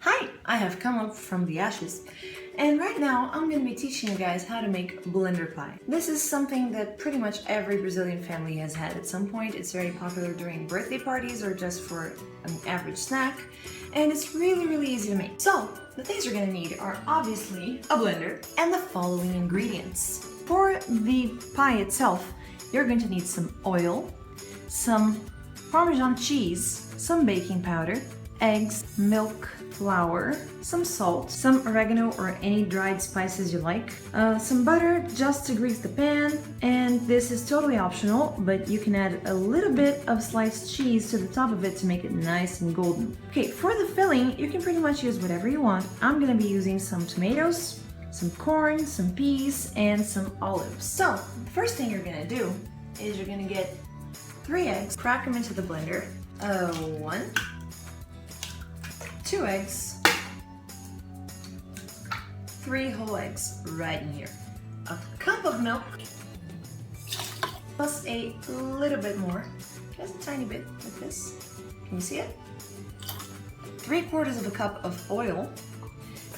Hi, I have come up from the ashes, and right now I'm going to be teaching you guys how to make blender pie. This is something that pretty much every Brazilian family has had at some point. It's very popular during birthday parties or just for an average snack, and it's really easy to make. So, the things you're going to need are obviously a blender and the following ingredients. For the pie itself, you're going to need some oil, some Parmesan cheese, some baking powder, eggs, milk, flour, some salt, some oregano or any dried spices you like, some butter just to grease the pan, and this is totally optional, but you can add a little bit of sliced cheese to the top of it to make it nice and golden. Okay, for the filling, you can pretty much use whatever you want. I'm gonna be using some tomatoes, some corn, some peas, and some olives. So, the first thing you're gonna do is you're gonna get 3 eggs, crack them into the blender. 1, 2 eggs, 3 whole eggs right in here, a cup of milk, plus a little bit more, just a tiny bit like this. Can you see it? 3/4 of a cup of oil,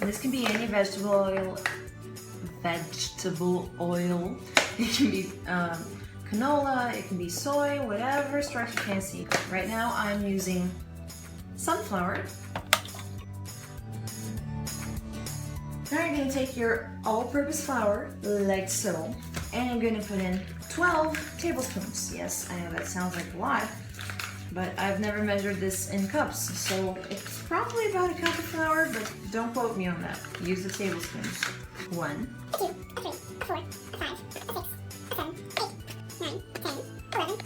and this can be any vegetable oil. It can be canola, it can be soy, whatever strikes your fancy. Right now I'm using sunflower. Now you're going to take your all-purpose flour, like so, and you're going to put in 12 tablespoons. Yes, I know that sounds like a lot, but I've never measured this in cups, so it's probably about a cup of flour, but don't quote me on that. Use the tablespoons. 1, 2, 3, 4, 5, 6, 7, 8, 9, 10, 11,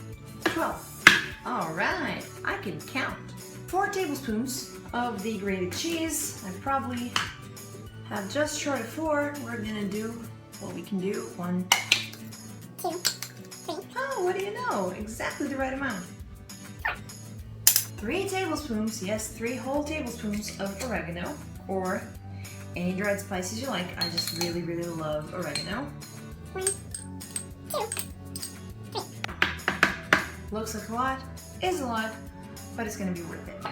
12. Alright, I can count. 4 tablespoons of the grated cheese. I probably have just short of 4. We're gonna do what we can do. 1, 2, 3. Oh, what do you know? Exactly the right amount. 3 tablespoons, yes, 3 whole tablespoons of oregano, or any dried spices you like. I just really love oregano. 1, 2, 3. Looks like a lot, is a lot, but it's gonna be worth it.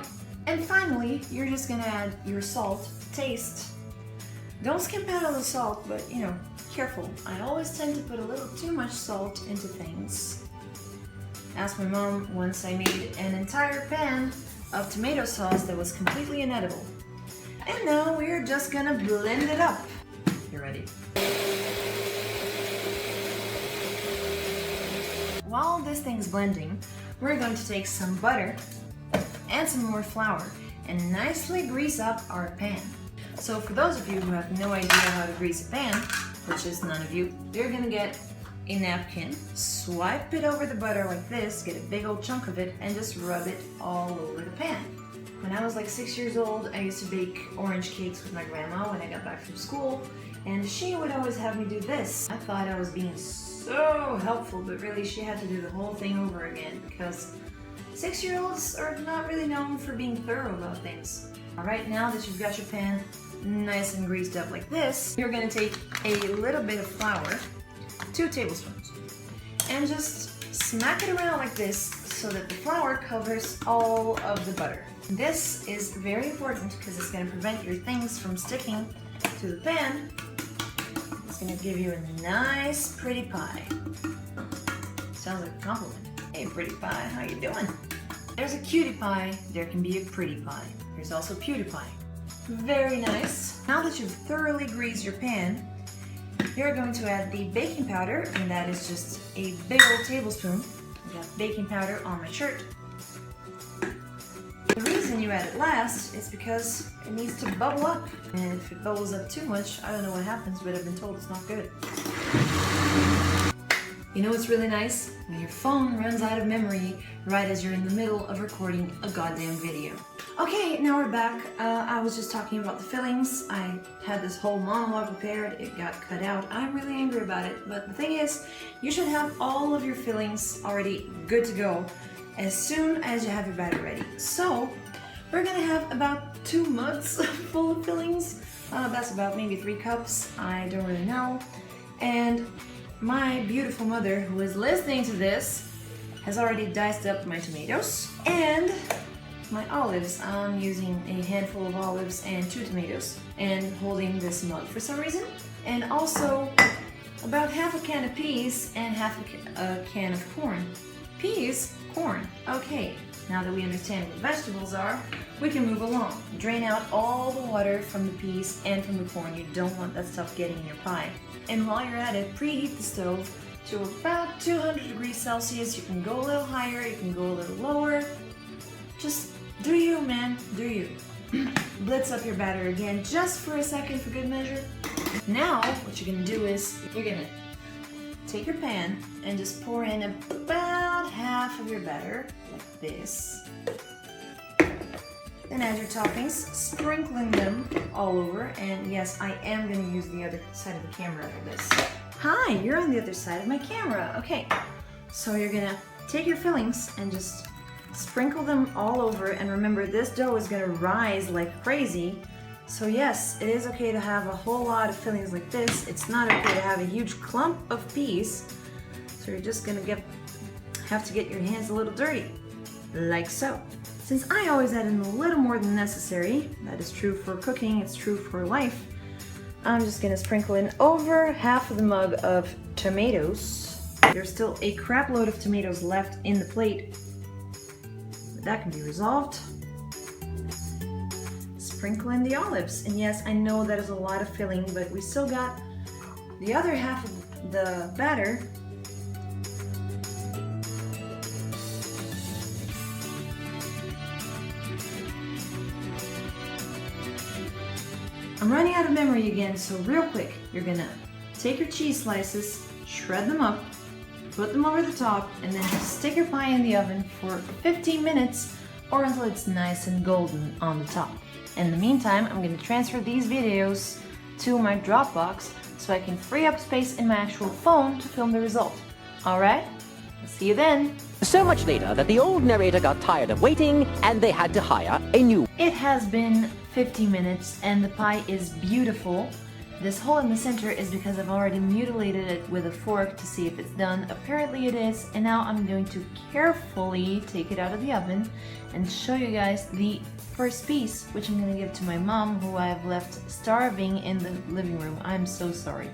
And finally, you're just gonna add your salt to taste. Don't skip out on the salt, but you know, careful. I always tend to put a little too much salt into things. Asked my mom once. I made an entire pan of tomato sauce that was completely inedible. And now we're just gonna blend it up. You ready? While this thing's blending, we're going to take some butter and some more flour and nicely grease up our pan. So for those of you who have no idea how to grease a pan, which is none of you, you're gonna get a napkin, swipe it over the butter like this, get a big old chunk of it, and just rub it all over the pan. When I was like 6 years old, I used to bake orange cakes with my grandma when I got back from school, and she would always have me do this. I thought I was being so helpful, but really she had to do the whole thing over again because 6-year-olds are not really known for being thorough about things. Alright, now that you've got your pan nice and greased up like this, you're going to take a little bit of flour, 2 tablespoons, and just smack it around like this so that the flour covers all of the butter. This is very important because it's going to prevent your things from sticking to the pan. It's going to give you a nice pretty pie. Sounds like a compliment. Hey pretty pie, how you doing? There's a cutie pie, there can be a pretty pie. There's also PewDiePie. Very nice. Now that you've thoroughly greased your pan, you're going to add the baking powder, and that is just a big old tablespoon. I got baking powder on my shirt. The reason you add it last is because it needs to bubble up. And if it bubbles up too much, I don't know what happens, but I've been told it's not good. You know what's really nice? When your phone runs out of memory right as you're in the middle of recording a goddamn video. Okay, now we're back. I was just talking about the fillings. I had this whole monologue prepared. It got cut out. I'm really angry about it. But the thing is, you should have all of your fillings already good to go as soon as you have your batter ready. So, we're gonna have about 2 mugs full of fillings. That's about maybe 3 cups. I don't really know. And my beautiful mother, who is listening to this, has already diced up my tomatoes. And my olives. I'm using a handful of olives and 2 tomatoes and holding this mug for some reason. And also about half a can of peas and half a can of corn. Peas, corn. Okay, now that we understand what vegetables are, we can move along. Drain out all the water from the peas and from the corn. You don't want that stuff getting in your pie. And while you're at it, preheat the stove to about 200 degrees Celsius. You can go a little higher, you can go a little lower. Just do you, man, do you. Blitz up your batter again just for a second for good measure. Now, what you're gonna do is, you're gonna take your pan and just pour in about half of your batter, like this. Then add your toppings, sprinkling them all over. And yes, I am gonna use the other side of the camera for this. Hi, you're on the other side of my camera. Okay, so you're gonna take your fillings and just sprinkle them all over. And remember, this dough is gonna rise like crazy. So yes, it is okay to have a whole lot of fillings like this. It's not okay to have a huge clump of peas. So you're just gonna have to get your hands a little dirty, like so. Since I always add in a little more than necessary, that is true for cooking, it's true for life, I'm just gonna sprinkle in over half of the mug of tomatoes. There's still a crap load of tomatoes left in the plate, but that can be resolved. Sprinkle in the olives, and yes, I know that is a lot of filling, but we still got the other half of the batter. I'm running out of memory again, so real quick, you're gonna take your cheese slices, shred them up, put them over the top, and then just stick your pie in the oven for 15 minutes or until it's nice and golden on the top. In the meantime, I'm going to transfer these videos to my Dropbox so I can free up space in my actual phone to film the result. Alright? I'll see you then. So much later that the old narrator got tired of waiting and they had to hire a new. It has been 50 minutes and the pie is beautiful. This hole in the center is because I've already mutilated it with a fork to see if it's done. Apparently it is, and now I'm going to carefully take it out of the oven and show you guys the first piece, which I'm going to give to my mom, who I have left starving in the living room. I'm so sorry.